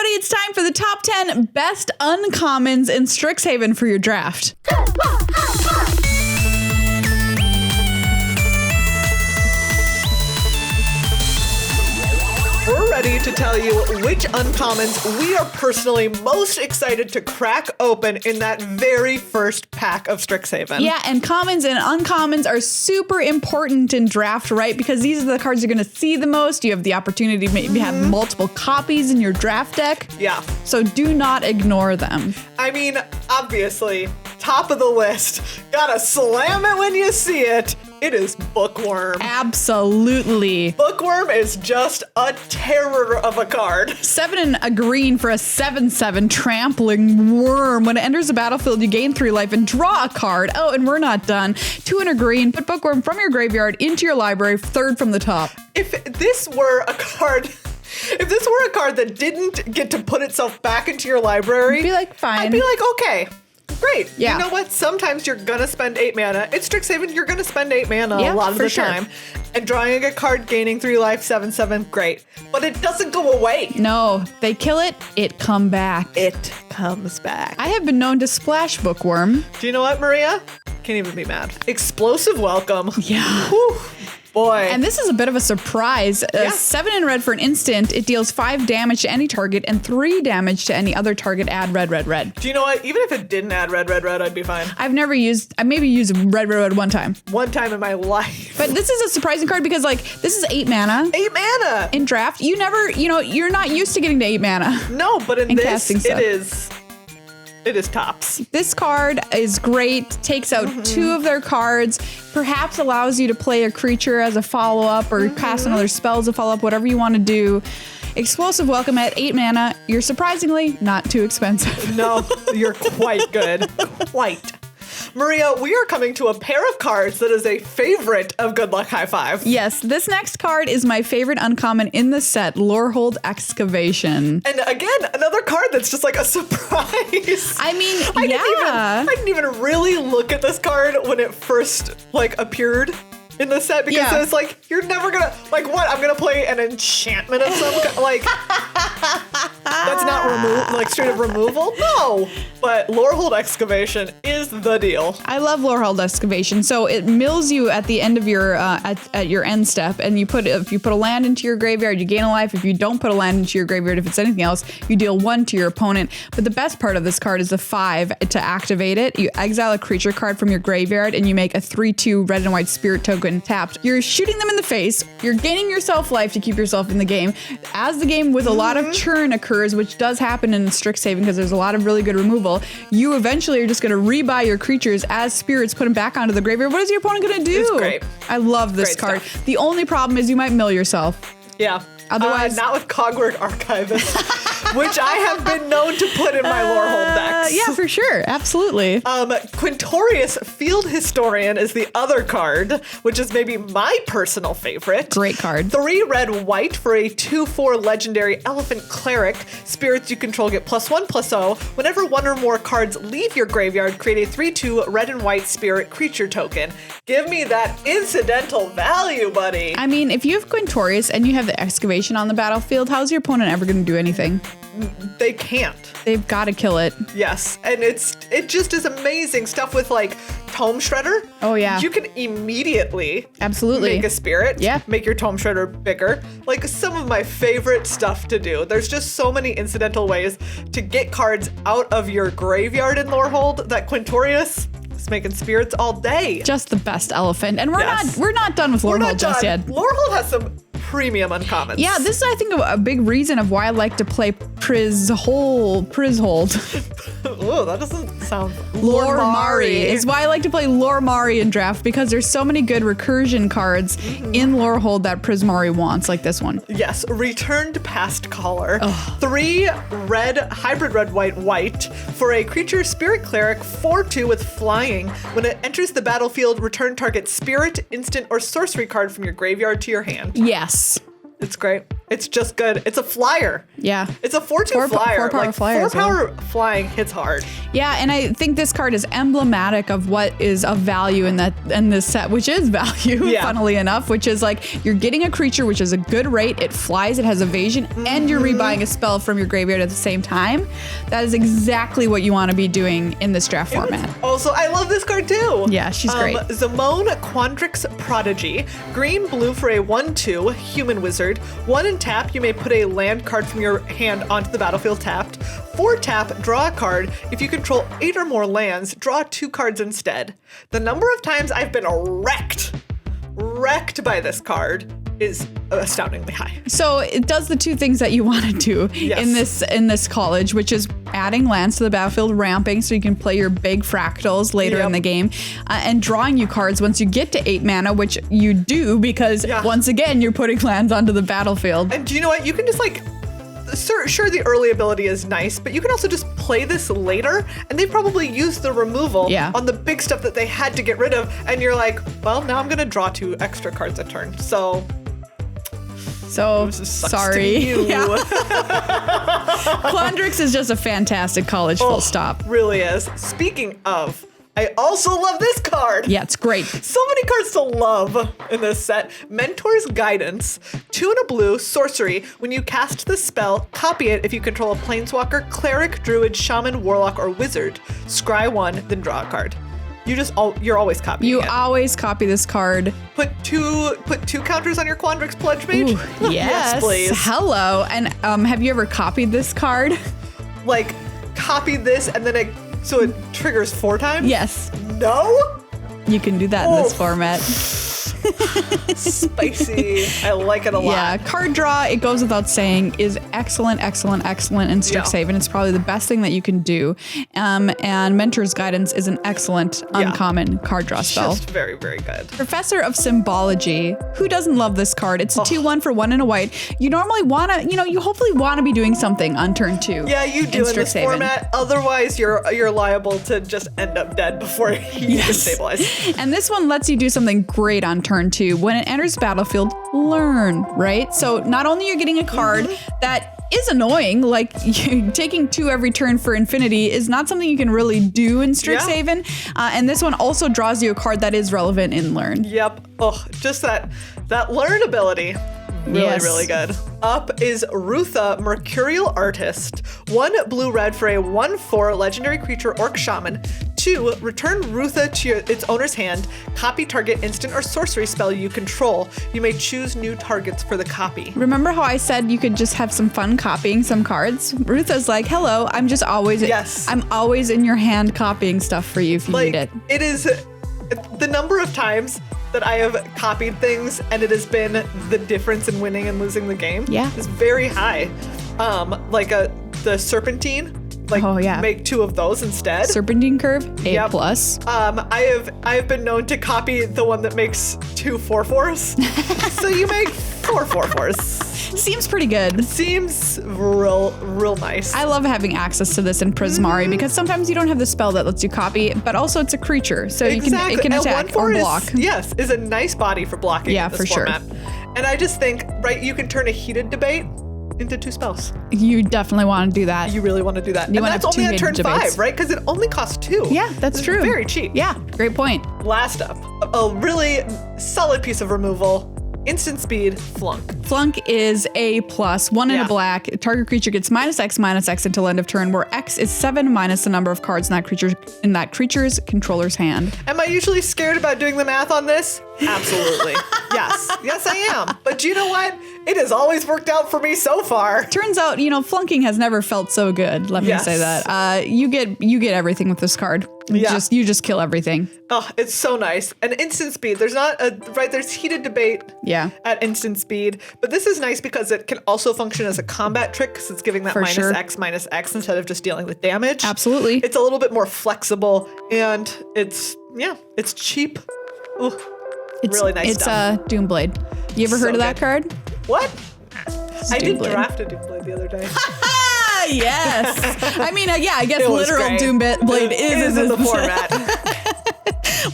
everybody, it's time for the top 10 best uncommons in Strixhaven for your draft. We're ready to tell you which uncommons we are personally most excited to crack open in that very first pack of Strixhaven. Yeah, and commons and uncommons are super important in draft, right? Because these are the cards you're going to see the most. You have the opportunity to maybe have multiple copies in your draft deck. Yeah. So do not ignore them. I mean, obviously, top of the list. Gotta slam it when you see it. It is Bookworm. Absolutely. Bookworm is just a terror of a card. 7 and a green for a 7/7 trampling worm. When it enters the battlefield, you gain 3 life and draw a card. Oh, and we're not done. 2 and a green, put Bookworm from your graveyard into your library, 3rd from the top. If this were a card that didn't get to put itself back into your library, I'd be like, fine. I'd be like, okay. Great. Yeah. You know what? Sometimes you're going to spend 8 mana. It's Strixhaven, you're going to spend 8 mana a lot of the time. And drawing a card, gaining 3 life, 7/7, great. But it doesn't go away. No, they kill it, it come back. It comes back. I have been known to splash Bookworm. Do you know what, Maria? Can't even be mad. Explosive welcome. Yeah. Whew. Boy. And this is a bit of a surprise. 7 in red for an instant. It deals 5 damage to any target and 3 damage to any other target. Add red, red, red. Do you know what? Even if it didn't add red, red, red, I'd be fine. I maybe used red, red, red one time. One time in my life. But this is a surprising card because this is 8 mana. 8 mana! In draft, you never, you're not used to getting to 8 mana. No, but in this, casting stuff. it is tops. This card is great, takes out 2 of their cards, perhaps allows you to play a creature as a follow-up or cast another spell as a follow-up, whatever you want to do. Explosive welcome at 8 mana. You're surprisingly not too expensive. No, you're quite good. Quite. Maria, we are coming to a pair of cards that is a favorite of Good Luck High Five. Yes, this next card is my favorite uncommon in the set, Lorehold Excavation. And again, another card that's just like a surprise. I mean, I didn't even really look at this card when it first appeared in the set because it's like, you're never gonna, what? I'm gonna play an enchantment of some kind? That's not straight up removal? No! But Lorehold Excavation is the deal. I love Lorehold Excavation. So it mills you at the end of your, at your end step, and if you put a land into your graveyard, you gain a life. If you don't put a land into your graveyard, if it's anything else, you deal 1 to your opponent. But the best part of this card is the 5 to activate it. You exile a creature card from your graveyard, and you make a 3/2 red and white spirit token tapped. You're shooting them in the face. You're gaining yourself life to keep yourself in the game. As the game with a lot of churn occurs, which does happen in Strixhaven because there's a lot of really good removal, you eventually are just going to rebuy your creatures as spirits, put them back onto the graveyard. What is your opponent going to do? It's great. I love this card. Stuff. The only problem is you might mill yourself. Yeah. Otherwise, not with Cogword Archivist, which I have been known to put in my Lorehold decks. Yeah, for sure. Absolutely. Quintorius Field Historian is the other card, which is maybe my personal favorite. Great card. 3 red white for a 2/4 legendary elephant cleric. Spirits you control get +1/+0. Whenever 1 or more cards leave your graveyard, create a 3/2 red and white spirit creature token. Give me that incidental value, buddy. I mean, if you have Quintorius and you have the excavation on the battlefield, how's your opponent ever going to do anything? They can't. They've got to kill it. Yes, and it just is amazing stuff with Tome Shredder. Oh yeah. You can immediately absolutely make a spirit. Yeah. Make your Tome Shredder bigger. Some of my favorite stuff to do. There's just so many incidental ways to get cards out of your graveyard in Lorehold that Quintorius is making spirits all day. Just the best elephant. And we're not done with Lorehold just yet. Lorehold has some premium uncommons. Yeah, this is, I think, a big reason of why I like to play Prizhold. Oh, that doesn't sound... Lormari is why I like to play Lormari in draft, because there's so many good recursion cards in Lorehold that Prismari wants, like this one. Yes, Returned Past Caller. 3 red, hybrid red, white, white for a creature spirit cleric 4/2 with flying. When it enters the battlefield, return target spirit, instant, or sorcery card from your graveyard to your hand. Yes. It's great. It's just good. It's a flyer. Yeah. It's a 4/2 flyer. 4-power flyer. 4-power flying hits hard. Yeah, and I think this card is emblematic of what is of value in this set, which is value, funnily enough, which is like you're getting a creature which is a good rate, it flies, it has evasion, and you're rebuying a spell from your graveyard at the same time. That is exactly what you want to be doing in this draft format. Also, I love this card too. Yeah, she's great. Zamone Quandrix Prodigy. Green, blue for a 1/2 human wizard. 1 and tap, you may put a land card from your hand onto the battlefield tapped. 4 tap, draw a card. If you control 8 or more lands, draw 2 cards instead. The number of times I've been wrecked by this card is astoundingly high. So it does the 2 things that you want to do in this college, which is adding lands to the battlefield, ramping so you can play your big fractals later in the game, and drawing you cards once you get to 8 mana, which you do because once again you're putting lands onto the battlefield. And do you know what? You can just like, sure, the early ability is nice, but you can also just play this later, and they probably used the removal on the big stuff that they had to get rid of, and you're like, well, now I'm gonna draw 2 extra cards a turn. So sorry. Quandrix is just a fantastic college, full stop. Really is. Speaking of, I also love this card. Yeah, it's great. So many cards to love in this set. Mentor's Guidance, 2 and a blue, sorcery. When you cast the spell, copy it if you control a planeswalker, cleric, druid, shaman, warlock, or wizard. Scry 1, then draw a card. You're always copying it. Always copy this card. Put two counters on your Quandrix Pledge Mage. Ooh, yes. Yes, please. Hello. And have you ever copied this card? Like, copy this and then so it triggers 4 times? Yes. No? You can do that in this format. Spicy. I like it a lot. Yeah, card draw, it goes without saying, is excellent in Strixhaven. It's probably the best thing that you can do. And Mentor's Guidance is an excellent uncommon card draw spell. Just very, very good. Professor of Symbology. Who doesn't love this card? It's a 2/1 for 1 and a white. You normally want to, you hopefully want to be doing something on turn 2. Yeah, you do in this format. Otherwise, you're liable to just end up dead before you can stabilize. And this one lets you do something great on turn 2. When it enters battlefield, learn, right? So not only you're getting a card that is annoying, like taking 2 every turn for infinity is not something you can really do in Strixhaven. And this one also draws you a card that is relevant in learn. Yep. Oh, just that learn ability. Really, really good. Up is Rutha, Mercurial Artist. 1 blue-red for a 1/4 legendary creature orc shaman. 2, return Rutha to its owner's hand. Copy target instant or sorcery spell you control. You may choose new targets for the copy. Remember how I said you could just have some fun copying some cards? Rutha's like, hello, I'm just always I'm always in your hand copying stuff for you if you need it. It is the number of times that I have copied things and it has been the difference in winning and losing the game. Yeah. Is very high. Like the Serpentine. Make 2 of those instead. Serpentine Curve, A+. I have been known to copy the one that makes 2 4/4s. So you make 4 4/4s. Seems pretty good. Seems real nice. I love having access to this in Prismari because sometimes you don't have the spell that lets you copy, but also it's a creature, so it can attack or block. Is a nice body for blocking in this format. Sure. And I just think, you can turn a heated debate into 2 spells. You definitely want to do that. You really want to do that. And that's only on turn 5, right? Because it only costs 2. Yeah, that's true. Very cheap. Yeah, great point. Last up, a really solid piece of removal. Instant speed, Flunk. Flunk is A+, 1 in a black. Target creature gets -X until end of turn, where X is 7 minus the number of cards in that creature's controller's hand. Am I usually scared about doing the math on this? Absolutely. Yes, I am. But you know what? It has always worked out for me so far. Turns out, flunking has never felt so good. Let me say that. You get everything with this card. You just kill everything. Oh, it's so nice. And instant speed. There's heated debate at instant speed, but this is nice because it can also function as a combat trick because it's giving that -X instead of just dealing with damage. Absolutely. It's a little bit more flexible and it's cheap. Ooh. It's really nice stuff. It's Doomblade. You ever heard of that card? What? I did draft a Doomblade the other day. Yes. I mean, I guess literal Doomblade is in the format.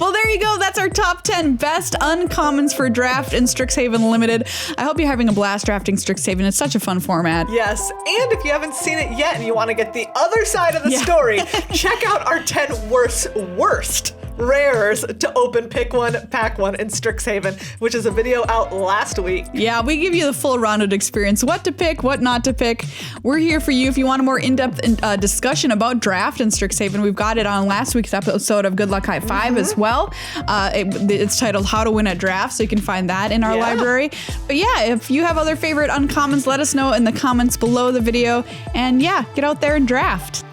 Well, there you go. That's our top 10 best uncommons for draft in Strixhaven Limited. I hope you're having a blast drafting Strixhaven. It's such a fun format. Yes, and if you haven't seen it yet and you want to get the other side of the story, check out our 10 worst rares to open pick one, pack one in Strixhaven, which is a video out last week. Yeah, we give you the full rounded experience, what to pick, what not to pick. We're here for you if you want a more in-depth discussion about draft in Strixhaven. We've got it on last week's episode of Good Luck High Five as well. It's titled How to Win at Draft, so you can find that in our library. But yeah, if you have other favorite uncommons, let us know in the comments below the video. And yeah, get out there and draft.